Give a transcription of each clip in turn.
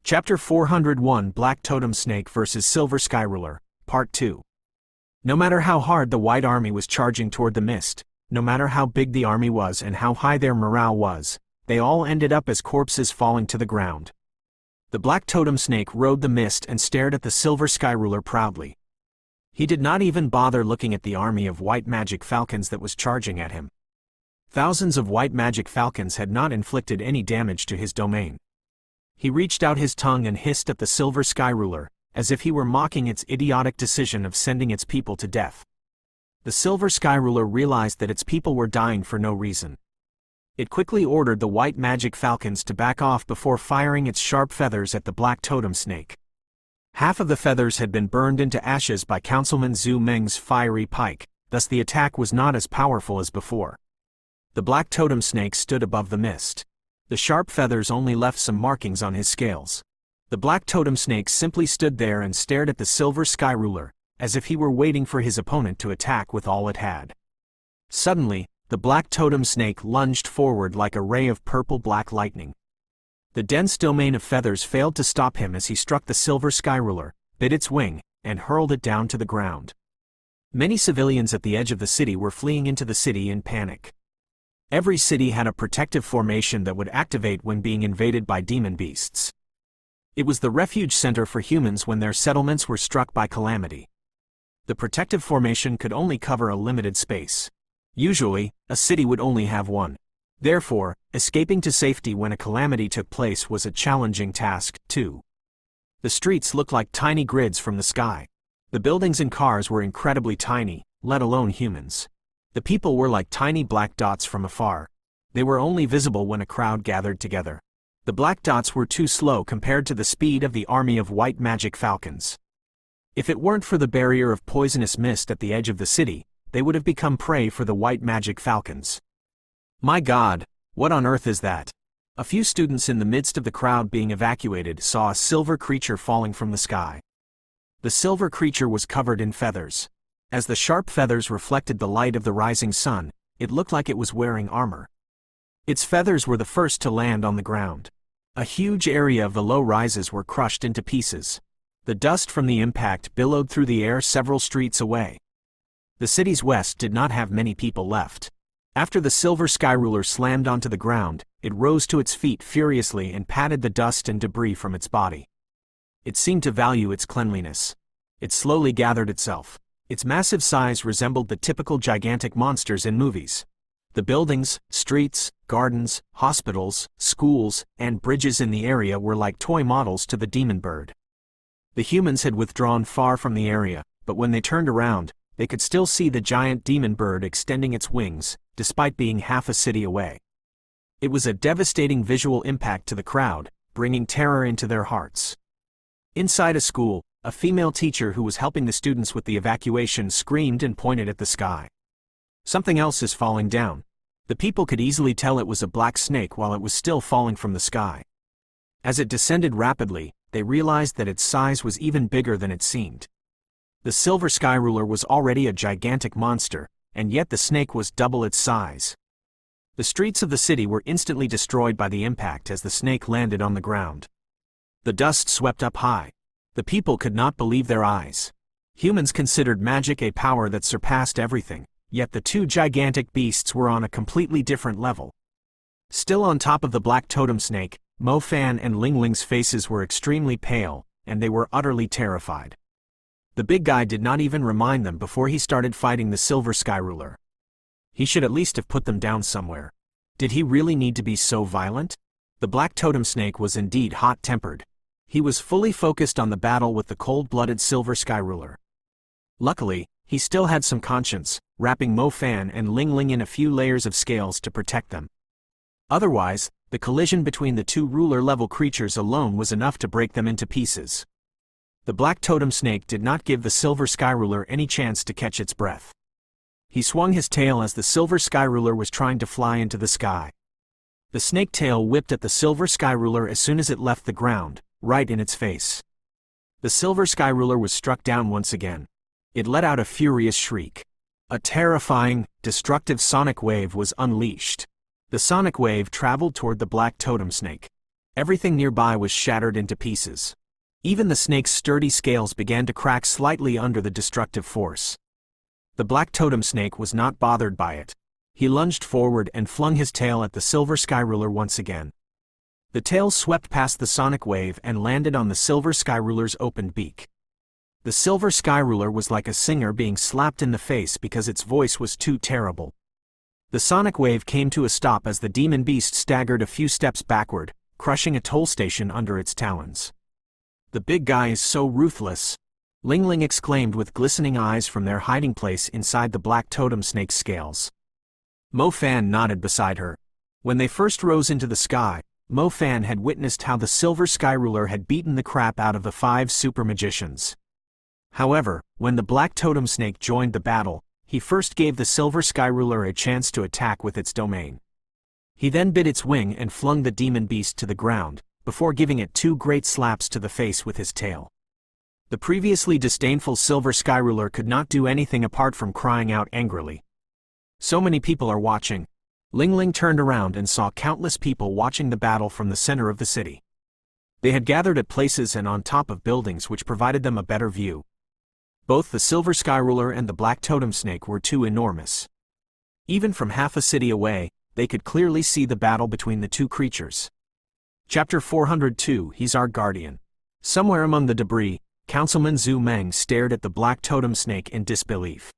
Chapter 401 Black Totem Snake vs. Silver Sky Ruler, Part 2. No matter how hard the White Army was charging toward the mist, no matter how big the army was and how high their morale was, they all ended up as corpses falling to the ground. The Black Totem Snake rode the mist and stared at the Silver Sky Ruler proudly. He did not even bother looking at the army of white magic falcons that was charging at him. Thousands of white magic falcons had not inflicted any damage to his domain. He reached out his tongue and hissed at the Silver Sky Ruler, as if he were mocking its idiotic decision of sending its people to death. The Silver Sky Ruler realized that its people were dying for no reason. It quickly ordered the white magic falcons to back off before firing its sharp feathers at the Black Totem Snake. Half of the feathers had been burned into ashes by Councilman Zhu Meng's fiery pike, thus the attack was not as powerful as before. The Black Totem Snake stood above the mist. The sharp feathers only left some markings on his scales. The Black Totem Snake simply stood there and stared at the Silver Sky Ruler, as if he were waiting for his opponent to attack with all it had. Suddenly, the Black Totem Snake lunged forward like a ray of purple-black lightning. The dense domain of feathers failed to stop him as he struck the Silver Sky Ruler, bit its wing, and hurled it down to the ground. Many civilians at the edge of the city were fleeing into the city in panic. Every city had a protective formation that would activate when being invaded by demon beasts. It was the refuge center for humans when their settlements were struck by calamity. The protective formation could only cover a limited space. Usually, a city would only have one. Therefore, escaping to safety when a calamity took place was a challenging task, too. The streets looked like tiny grids from the sky. The buildings and cars were incredibly tiny, let alone humans. The people were like tiny black dots from afar. They were only visible when a crowd gathered together. The black dots were too slow compared to the speed of the army of white magic falcons. If it weren't for the barrier of poisonous mist at the edge of the city, they would have become prey for the white magic falcons. My God, what on earth is that? A few students in the midst of the crowd being evacuated saw a silver creature falling from the sky. The silver creature was covered in feathers. As the sharp feathers reflected the light of the rising sun, it looked like it was wearing armor. Its feathers were the first to land on the ground. A huge area of the low-rises were crushed into pieces. The dust from the impact billowed through the air several streets away. The city's west did not have many people left. After the Silver Sky Ruler slammed onto the ground, it rose to its feet furiously and patted the dust and debris from its body. It seemed to value its cleanliness. It slowly gathered itself. Its massive size resembled the typical gigantic monsters in movies. The buildings, streets, gardens, hospitals, schools, and bridges in the area were like toy models to the demon bird. The humans had withdrawn far from the area, but when they turned around, they could still see the giant demon bird extending its wings, despite being half a city away. It was a devastating visual impact to the crowd, bringing terror into their hearts. Inside a school, a female teacher who was helping the students with the evacuation screamed and pointed at the sky. Something else is falling down. The people could easily tell it was a black snake while it was still falling from the sky. As it descended rapidly, they realized that its size was even bigger than it seemed. The Silver Sky Ruler was already a gigantic monster, and yet the snake was double its size. The streets of the city were instantly destroyed by the impact as the snake landed on the ground. The dust swept up high. The people could not believe their eyes. Humans considered magic a power that surpassed everything, yet the two gigantic beasts were on a completely different level. Still on top of the Black Totem Snake, Mo Fan and Ling Ling's faces were extremely pale, and they were utterly terrified. The big guy did not even remind them before he started fighting the Silver Sky Ruler. He should at least have put them down somewhere. Did he really need to be so violent? The Black Totem Snake was indeed hot-tempered. He was fully focused on the battle with the cold-blooded Silver Sky Ruler. Luckily, he still had some conscience, wrapping Mo Fan and Ling Ling in a few layers of scales to protect them. Otherwise, the collision between the two ruler-level creatures alone was enough to break them into pieces. The Black Totem Snake did not give the Silver Sky Ruler any chance to catch its breath. He swung his tail as the Silver Sky Ruler was trying to fly into the sky. The snake tail whipped at the Silver Sky Ruler as soon as it left the ground, right in its face. The Silver Sky Ruler was struck down once again. It let out a furious shriek. A terrifying, destructive sonic wave was unleashed. The sonic wave traveled toward the Black Totem Snake. Everything nearby was shattered into pieces. Even the snake's sturdy scales began to crack slightly under the destructive force. The black totem snake was not bothered by it. He lunged forward and flung his tail at the silver sky ruler once again. The tail swept past the sonic wave and landed on the silver sky ruler's opened beak. The silver sky ruler was like a singer being slapped in the face because its voice was too terrible. The sonic wave came to a stop as the demon beast staggered a few steps backward, crushing a toll station under its talons. "The big guy is so ruthless," Ling Ling exclaimed with glistening eyes from their hiding place inside the black totem snake's scales. Mo Fan nodded beside her. When they first rose into the sky, Mo Fan had witnessed how the silver sky ruler had beaten the crap out of the 5 super magicians. However, when the black totem snake joined the battle, he first gave the silver sky ruler a chance to attack with its domain. He then bit its wing and flung the demon beast to the ground, before giving it 2 great slaps to the face with his tail. The previously disdainful silver sky ruler could not do anything apart from crying out angrily. "So many people are watching." Ling Ling turned around and saw countless people watching the battle from the center of the city. They had gathered at places and on top of buildings which provided them a better view. Both the silver sky ruler and the black totem snake were too enormous. Even from half a city away, they could clearly see the battle between the two creatures. Chapter 402. He's Our Guardian. Somewhere among the debris, Councilman Zhu Meng stared at the black totem snake in disbelief.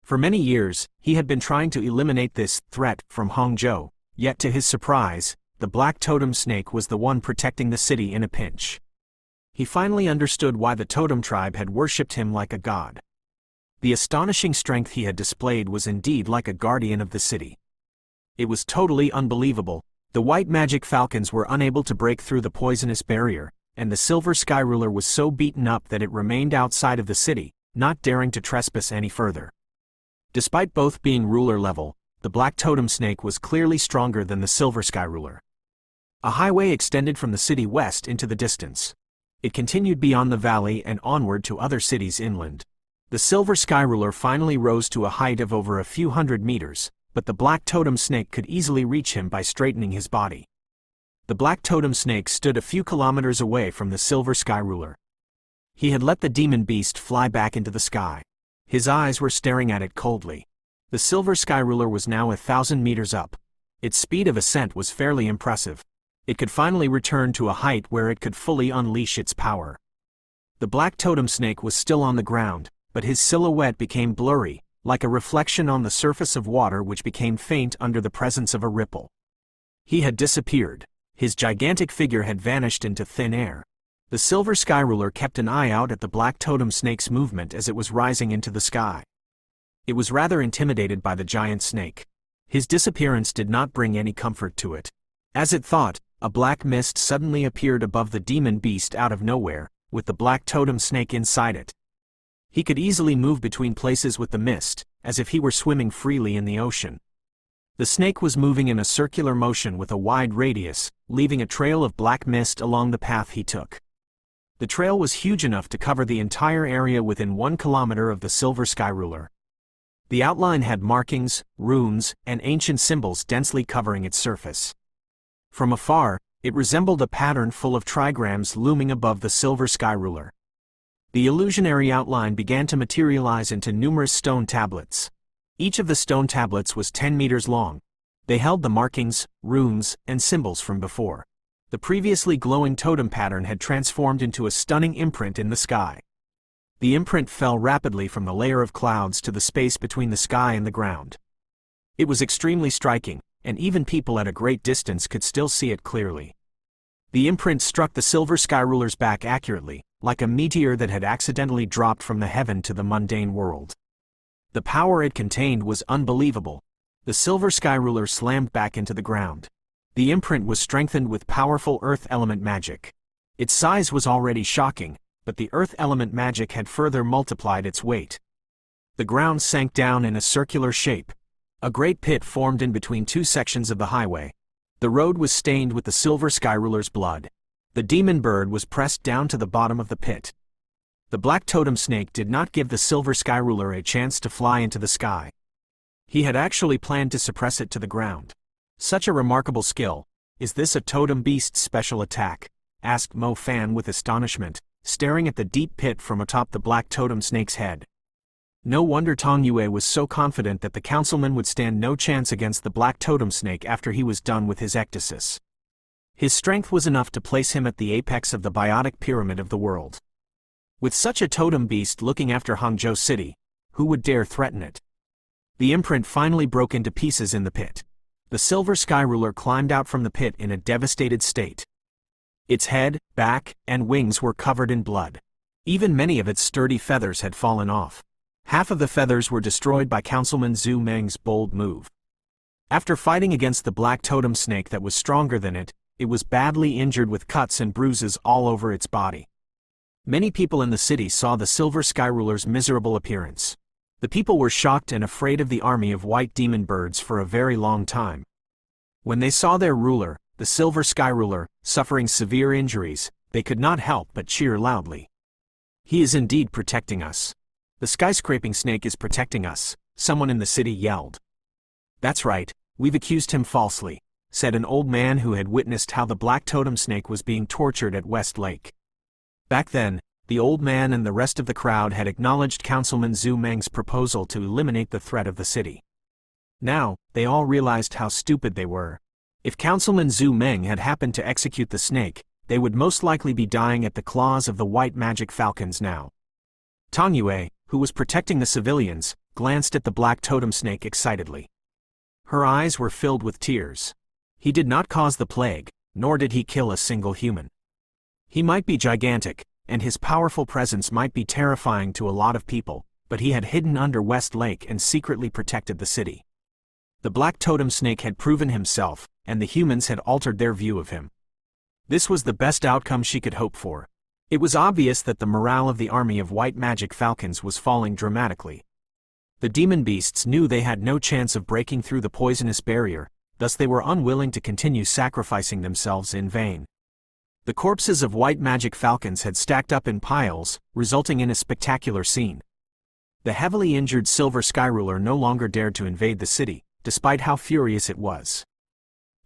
For many years, he had been trying to eliminate this threat from Hangzhou, yet to his surprise, the black totem snake was the one protecting the city in a pinch. He finally understood why the totem tribe had worshipped him like a god. The astonishing strength he had displayed was indeed like a guardian of the city. It was totally unbelievable. The white magic falcons were unable to break through the poisonous barrier, and the silver sky ruler was so beaten up that it remained outside of the city, not daring to trespass any further. Despite both being ruler level, the black totem snake was clearly stronger than the silver sky ruler. A highway extended from the city west into the distance. It continued beyond the valley and onward to other cities inland. The silver sky ruler finally rose to a height of over a few hundred meters, but the black totem snake could easily reach him by straightening his body. The black totem snake stood a few kilometers away from the silver sky ruler. He had let the demon beast fly back into the sky. His eyes were staring at it coldly. The silver sky ruler was now 1,000 meters up. Its speed of ascent was fairly impressive. It could finally return to a height where it could fully unleash its power. The black totem snake was still on the ground, but his silhouette became blurry, like a reflection on the surface of water which became faint under the presence of a ripple. He had disappeared. His gigantic figure had vanished into thin air. The silver sky ruler kept an eye out at the black totem snake's movement as it was rising into the sky. It was rather intimidated by the giant snake. His disappearance did not bring any comfort to it. As it thought, a black mist suddenly appeared above the demon beast out of nowhere, with the black totem snake inside it. He could easily move between places with the mist, as if he were swimming freely in the ocean. The snake was moving in a circular motion with a wide radius, leaving a trail of black mist along the path he took. The trail was huge enough to cover the entire area within 1 kilometer of the silver sky ruler. The outline had markings, runes, and ancient symbols densely covering its surface. From afar, it resembled a pattern full of trigrams looming above the silver sky ruler. The illusionary outline began to materialize into numerous stone tablets. Each of the stone tablets was 10 meters long. They held the markings, runes, and symbols from before. The previously glowing totem pattern had transformed into a stunning imprint in the sky. The imprint fell rapidly from the layer of clouds to the space between the sky and the ground. It was extremely striking, and even people at a great distance could still see it clearly. The imprint struck the silver sky ruler's back accurately, like a meteor that had accidentally dropped from the heaven to the mundane world. The power it contained was unbelievable. The silver sky ruler slammed back into the ground. The imprint was strengthened with powerful earth element magic. Its size was already shocking, but the earth element magic had further multiplied its weight. The ground sank down in a circular shape. A great pit formed in between 2 sections of the highway. The road was stained with the silver sky ruler's blood. The demon bird was pressed down to the bottom of the pit. The black totem snake did not give the silver sky ruler a chance to fly into the sky. He had actually planned to suppress it to the ground. Such a remarkable skill. Is this a totem beast's special attack? Asked Mo Fan with astonishment, staring at the deep pit from atop the black totem snake's head. No wonder Tong Yue was so confident that the councilman would stand no chance against the black totem snake after he was done with his ectasis. His strength was enough to place him at the apex of the biotic pyramid of the world. With such a totem beast looking after Hangzhou City, who would dare threaten it? The imprint finally broke into pieces in the pit. The silver sky ruler climbed out from the pit in a devastated state. Its head, back, and wings were covered in blood. Even many of its sturdy feathers had fallen off. Half of the feathers were destroyed by Councilman Zhu Meng's bold move. After fighting against the black totem snake that was stronger than it, it was badly injured with cuts and bruises all over its body. Many people in the city saw the silver sky ruler's miserable appearance. The people were shocked and afraid of the army of white demon birds for a very long time. When they saw their ruler, the silver sky ruler, suffering severe injuries, they could not help but cheer loudly. He is indeed protecting us. The skyscraping snake is protecting us, someone in the city yelled. That's right, we've accused him falsely, said an old man who had witnessed how the black totem snake was being tortured at West Lake. Back then, the old man and the rest of the crowd had acknowledged Councilman Zhu Meng's proposal to eliminate the threat of the city. Now, they all realized how stupid they were. If Councilman Zhu Meng had happened to execute the snake, they would most likely be dying at the claws of the white magic falcons now. Tong Yue, who was protecting the civilians, glanced at the black totem snake excitedly. Her eyes were filled with tears. He did not cause the plague, nor did he kill a single human. He might be gigantic, and his powerful presence might be terrifying to a lot of people, but he had hidden under West Lake and secretly protected the city. The black totem snake had proven himself, and the humans had altered their view of him. This was the best outcome she could hope for. It was obvious that the morale of the army of white magic falcons was falling dramatically. The demon beasts knew they had no chance of breaking through the poisonous barrier, thus they were unwilling to continue sacrificing themselves in vain. The corpses of white magic falcons had stacked up in piles, resulting in a spectacular scene. The heavily injured silver sky ruler no longer dared to invade the city, despite how furious it was.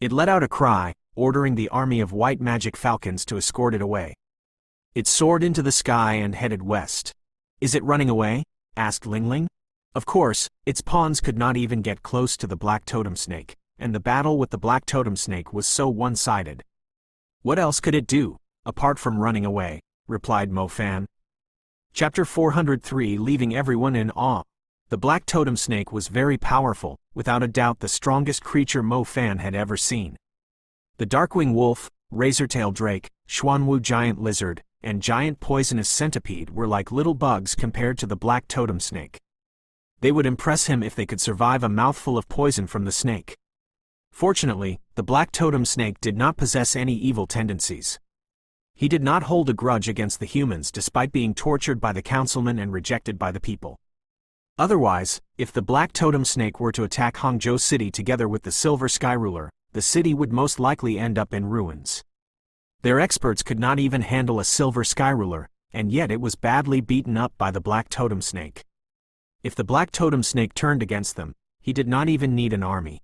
It let out a cry, ordering the army of white magic falcons to escort it away. It soared into the sky and headed west. Is it running away? Asked Lingling. Of course, its pawns could not even get close to the black totem snake, and the battle with the black totem snake was so one-sided. What else could it do, apart from running away? Replied Mo Fan. Chapter 403 Leaving everyone in awe. The black totem snake was very powerful, without a doubt the strongest creature Mo Fan had ever seen. The darkwing wolf, razor-tailed drake, xuanwu giant lizard, and giant poisonous centipede were like little bugs compared to the black totem snake. They would impress him if they could survive a mouthful of poison from the snake. Fortunately, the black totem snake did not possess any evil tendencies. He did not hold a grudge against the humans despite being tortured by the councilman and rejected by the people. Otherwise, if the black totem snake were to attack Hangzhou City together with the silver sky ruler, the city would most likely end up in ruins. Their experts could not even handle a silver sky ruler, and yet it was badly beaten up by the black totem snake. If the black totem snake turned against them, he did not even need an army.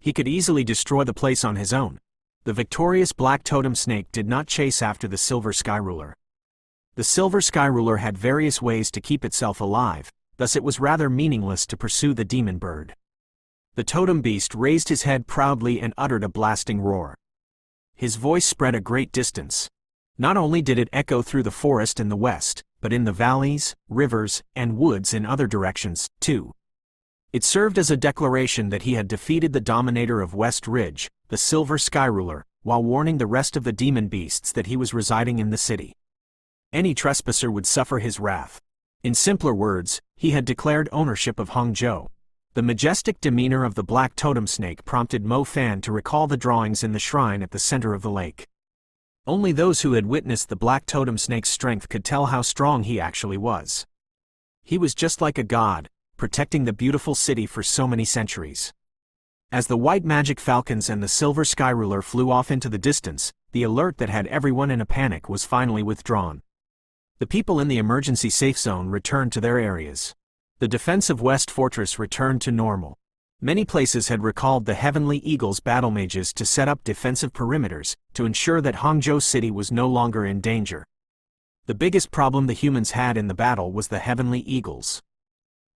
He could easily destroy the place on his own. The victorious black totem snake did not chase after the silver sky ruler. The silver sky ruler had various ways to keep itself alive, thus it was rather meaningless to pursue the demon bird. The totem beast raised his head proudly and uttered a blasting roar. His voice spread a great distance. Not only did it echo through the forest in the west, but in the valleys, rivers, and woods in other directions, too. It served as a declaration that he had defeated the dominator of West Ridge, the Silver Sky Ruler, while warning the rest of the demon beasts that he was residing in the city. Any trespasser would suffer his wrath. In simpler words, he had declared ownership of Hangzhou. The majestic demeanor of the black totem snake prompted Mo Fan to recall the drawings in the shrine at the center of the lake. Only those who had witnessed the black totem snake's strength could tell how strong he actually was. He was just like a god, protecting the beautiful city for so many centuries. As the white magic falcons and the silver sky ruler flew off into the distance, the alert that had everyone in a panic was finally withdrawn. The people in the emergency safe zone returned to their areas. The defense of West Fortress returned to normal. Many places had recalled the Heavenly Eagle's battle mages to set up defensive perimeters to ensure that Hangzhou City was no longer in danger. The biggest problem the humans had in the battle was the Heavenly Eagles.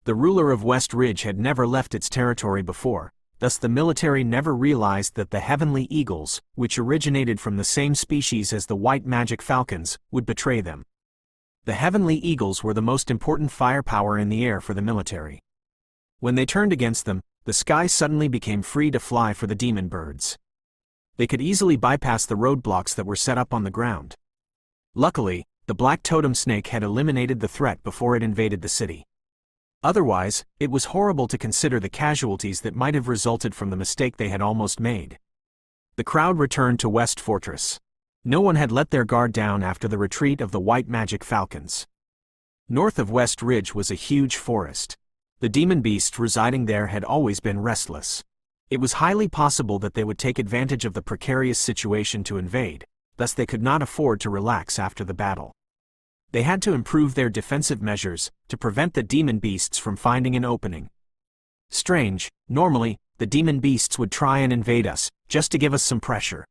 The ruler of West Ridge had never left its territory before, thus the military never realized that the Heavenly Eagles, which originated from the same species as the white magic falcons, would betray them. The Heavenly Eagles were the most important firepower in the air for the military. When they turned against them, the sky suddenly became free to fly for the demon birds. They could easily bypass the roadblocks that were set up on the ground. Luckily, the black totem snake had eliminated the threat before it invaded the city. Otherwise, it was horrible to consider the casualties that might have resulted from the mistake they had almost made. The crowd returned to West Fortress. No one had let their guard down after the retreat of the white magic falcons. North of West Ridge was a huge forest. The demon beasts residing there had always been restless. It was highly possible that they would take advantage of the precarious situation to invade, thus they could not afford to relax after the battle. They had to improve their defensive measures to prevent the demon beasts from finding an opening. Strange, normally, the demon beasts would try and invade us, just to give us some pressure.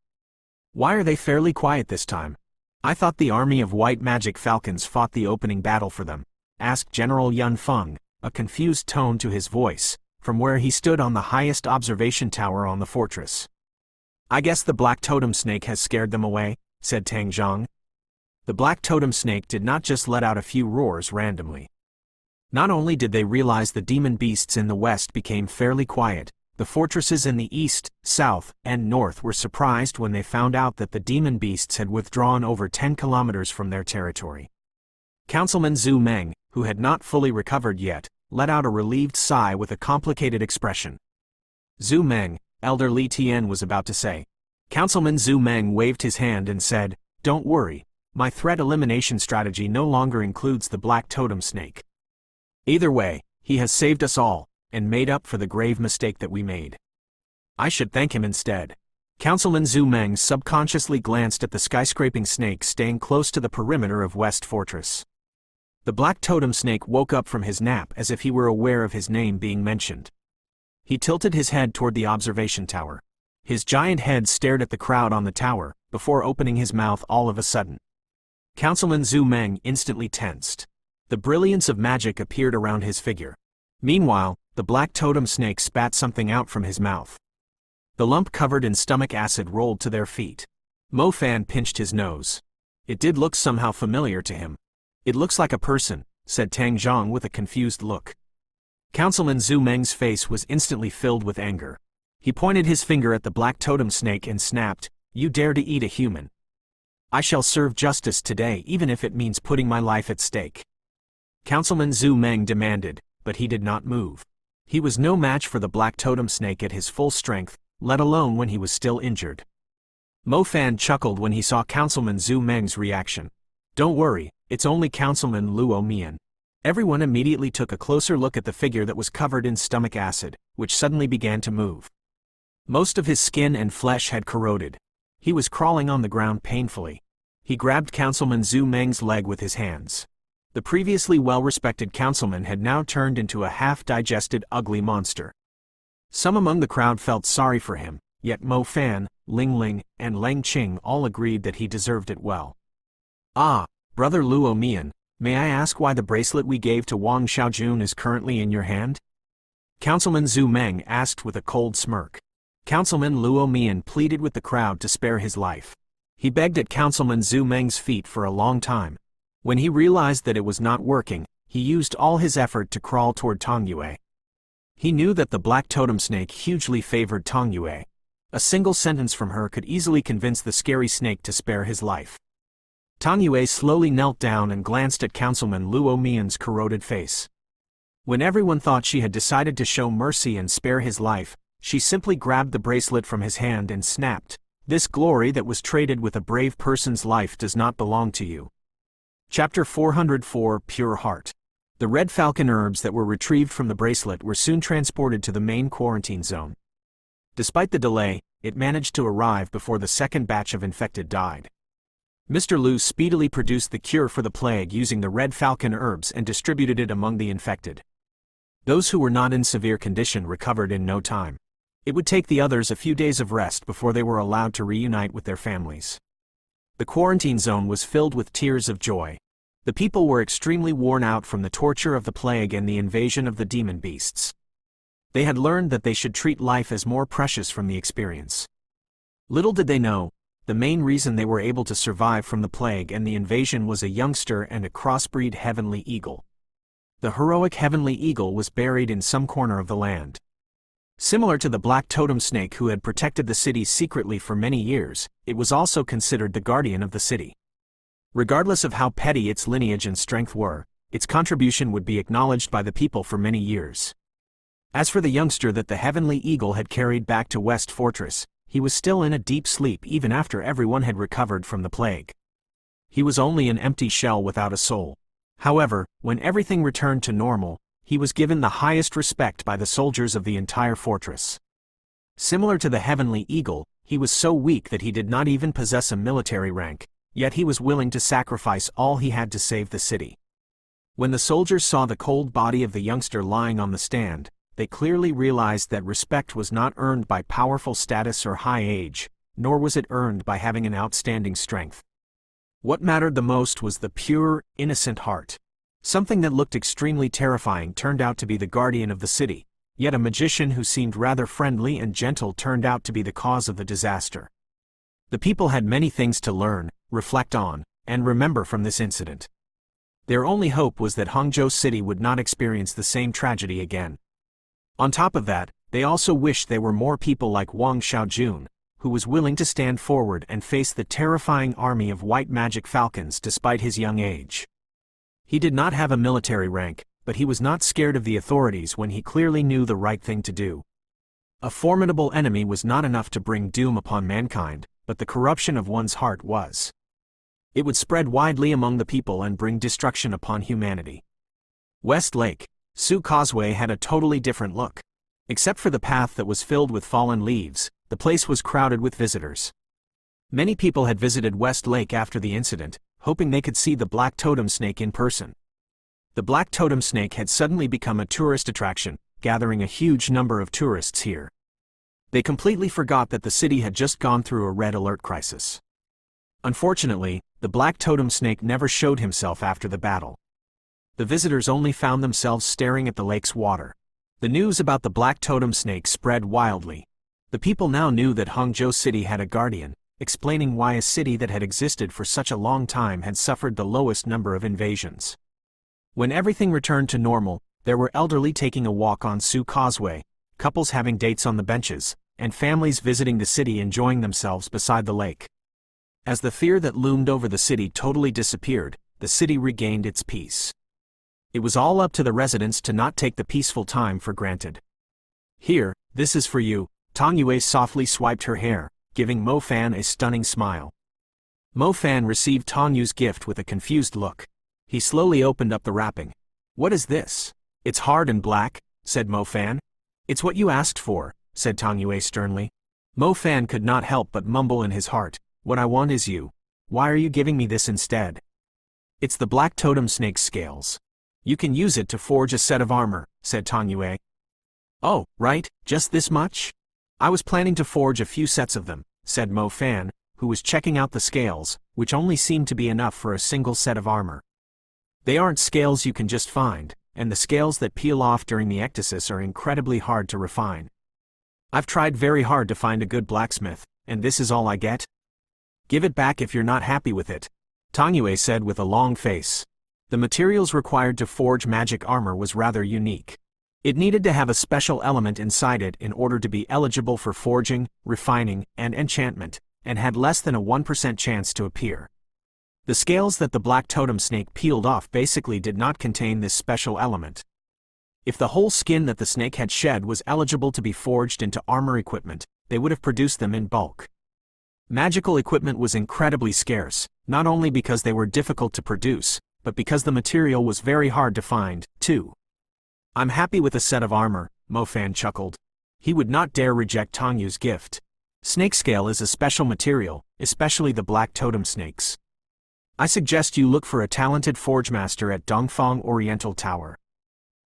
Why are they fairly quiet this time? I thought the army of white magic falcons fought the opening battle for them, asked General Yun Feng, a confused tone to his voice, from where he stood on the highest observation tower on the fortress. I guess the black totem snake has scared them away, said Tang Zhang. The black totem snake did not just let out a few roars randomly. Not only did they realize the demon beasts in the west became fairly quiet, the fortresses in the east, south, and north were surprised when they found out that the demon beasts had withdrawn over 10 kilometers from their territory. Councilman Zhu Meng, who had not fully recovered yet, let out a relieved sigh with a complicated expression. Zhu Meng, Elder Li Tian was about to say. Councilman Zhu Meng waved his hand and said, "Don't worry, my threat elimination strategy no longer includes the black totem snake. Either way, he has saved us all, and made up for the grave mistake that we made. I should thank him instead." Councilman Zhu Meng subconsciously glanced at the skyscraping snake staying close to the perimeter of West Fortress. The black totem snake woke up from his nap as if he were aware of his name being mentioned. He tilted his head toward the observation tower. His giant head stared at the crowd on the tower, before opening his mouth all of a sudden. Councilman Zhu Meng instantly tensed. The brilliance of magic appeared around his figure. Meanwhile, the black totem snake spat something out from his mouth. The lump covered in stomach acid rolled to their feet. Mo Fan pinched his nose. It did look somehow familiar to him. "It looks like a person," said Tang Zhang with a confused look. Councilman Zhu Meng's face was instantly filled with anger. He pointed his finger at the black totem snake and snapped, "You dare to eat a human? I shall serve justice today even if it means putting my life at stake." Councilman Zhu Meng demanded, but he did not move. He was no match for the black totem snake at his full strength, let alone when he was still injured. Mo Fan chuckled when he saw Councilman Zhu Meng's reaction. "Don't worry, it's only Councilman Luo Mian." Everyone immediately took a closer look at the figure that was covered in stomach acid, which suddenly began to move. Most of his skin and flesh had corroded. He was crawling on the ground painfully. He grabbed Councilman Zhu Meng's leg with his hands. The previously well-respected councilman had now turned into a half-digested ugly monster. Some among the crowd felt sorry for him, yet Mo Fan, Ling Ling, and Leng Qing all agreed that he deserved it well. "Ah, Brother Luo Mian, may I ask why the bracelet we gave to Wang Xiaojun is currently in your hand?" Councilman Zhu Meng asked with a cold smirk. Councilman Luo Mian pleaded with the crowd to spare his life. He begged at Councilman Zhu Meng's feet for a long time. When he realized that it was not working, he used all his effort to crawl toward Tong Yue. He knew that the black totem snake hugely favored Tong Yue. A single sentence from her could easily convince the scary snake to spare his life. Tong Yue slowly knelt down and glanced at Councilman Luo Mian's corroded face. When everyone thought she had decided to show mercy and spare his life, she simply grabbed the bracelet from his hand and snapped, "This glory that was traded with a brave person's life does not belong to you." Chapter 404 Pure Heart. The red falcon herbs that were retrieved from the bracelet were soon transported to the main quarantine zone. Despite the delay, it managed to arrive before the second batch of infected died. Mr. Liu speedily produced the cure for the plague using the red falcon herbs and distributed it among the infected. Those who were not in severe condition recovered in no time. It would take the others a few days of rest before they were allowed to reunite with their families. The quarantine zone was filled with tears of joy. The people were extremely worn out from the torture of the plague and the invasion of the demon beasts. They had learned that they should treat life as more precious from the experience. Little did they know, the main reason they were able to survive from the plague and the invasion was a youngster and a crossbreed heavenly eagle. The heroic heavenly eagle was buried in some corner of the land. Similar to the black totem snake who had protected the city secretly for many years, it was also considered the guardian of the city. Regardless of how petty its lineage and strength were, its contribution would be acknowledged by the people for many years. As for the youngster that the heavenly eagle had carried back to West Fortress, he was still in a deep sleep even after everyone had recovered from the plague. He was only an empty shell without a soul. However, when everything returned to normal, he was given the highest respect by the soldiers of the entire fortress. Similar to the heavenly eagle, he was so weak that he did not even possess a military rank, yet he was willing to sacrifice all he had to save the city. When the soldiers saw the cold body of the youngster lying on the stand, they clearly realized that respect was not earned by powerful status or high age, nor was it earned by having an outstanding strength. What mattered the most was the pure, innocent heart. Something that looked extremely terrifying turned out to be the guardian of the city, yet a magician who seemed rather friendly and gentle turned out to be the cause of the disaster. The people had many things to learn, reflect on, and remember from this incident. Their only hope was that Hangzhou City would not experience the same tragedy again. On top of that, they also wished there were more people like Wang Xiaojun, who was willing to stand forward and face the terrifying army of white magic falcons despite his young age. He did not have a military rank, but he was not scared of the authorities when he clearly knew the right thing to do. A formidable enemy was not enough to bring doom upon mankind, but the corruption of one's heart was. It would spread widely among the people and bring destruction upon humanity. West Lake, Su Causeway had a totally different look. Except for the path that was filled with fallen leaves, the place was crowded with visitors. Many people had visited West Lake after the incident, hoping they could see the black totem snake in person. The black totem snake had suddenly become a tourist attraction, gathering a huge number of tourists here. They completely forgot that the city had just gone through a red alert crisis. Unfortunately, the black totem snake never showed himself after the battle. The visitors only found themselves staring at the lake's water. The news about the black totem snake spread wildly. The people now knew that Hangzhou City had a guardian, explaining why a city that had existed for such a long time had suffered the lowest number of invasions. When everything returned to normal, there were elderly taking a walk on Su Causeway, couples having dates on the benches, and families visiting the city enjoying themselves beside the lake. As the fear that loomed over the city totally disappeared, the city regained its peace. It was all up to the residents to not take the peaceful time for granted. "Here, this is for you." Tang Yue softly swiped her hair, giving Mo Fan a stunning smile. Mo Fan received Tang Yu's gift with a confused look. He slowly opened up the wrapping. "What is this?" "It's hard and black," said Mo Fan. "It's what you asked for," said Tang Yue sternly. Mo Fan could not help but mumble in his heart, "What I want is you. Why are you giving me this instead?" "It's the black totem snake's scales. You can use it to forge a set of armor," said Tang Yue. "Oh, right, just this much? I was planning to forge a few sets of them," said Mo Fan, who was checking out the scales, which only seemed to be enough for a single set of armor. "They aren't scales you can just find, and the scales that peel off during the ectasis are incredibly hard to refine. I've tried very hard to find a good blacksmith, and this is all I get? Give it back if you're not happy with it," Tang Yue said with a long face. The materials required to forge magic armor was rather unique. It needed to have a special element inside it in order to be eligible for forging, refining, and enchantment, and had less than a 1% chance to appear. The scales that the black totem snake peeled off basically did not contain this special element. If the whole skin that the snake had shed was eligible to be forged into armor equipment, they would have produced them in bulk. Magical equipment was incredibly scarce, not only because they were difficult to produce, but because the material was very hard to find, too. "I'm happy with a set of armor," Mo Fan chuckled. He would not dare reject Tang Yu's gift. Snake scale is a special material, especially the black totem snakes. "I suggest you look for a talented forge master at Dongfang Oriental Tower.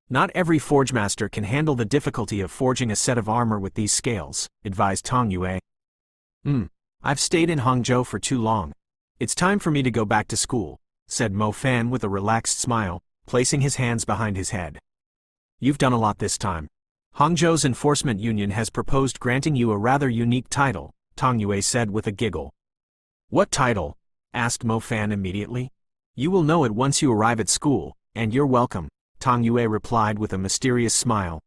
Not every forgemaster can handle the difficulty of forging a set of armor with these scales, advised Tong Yue. I've stayed in Hangzhou for too long. It's time for me to go back to school, said Mo Fan with a relaxed smile, placing his hands behind his head. You've done a lot this time. Hangzhou's enforcement union has proposed granting you a rather unique title, Tong Yue said with a giggle. What title? Asked Mo Fan immediately. You will know it once you arrive at school, and you're welcome, Tong Yue replied with a mysterious smile,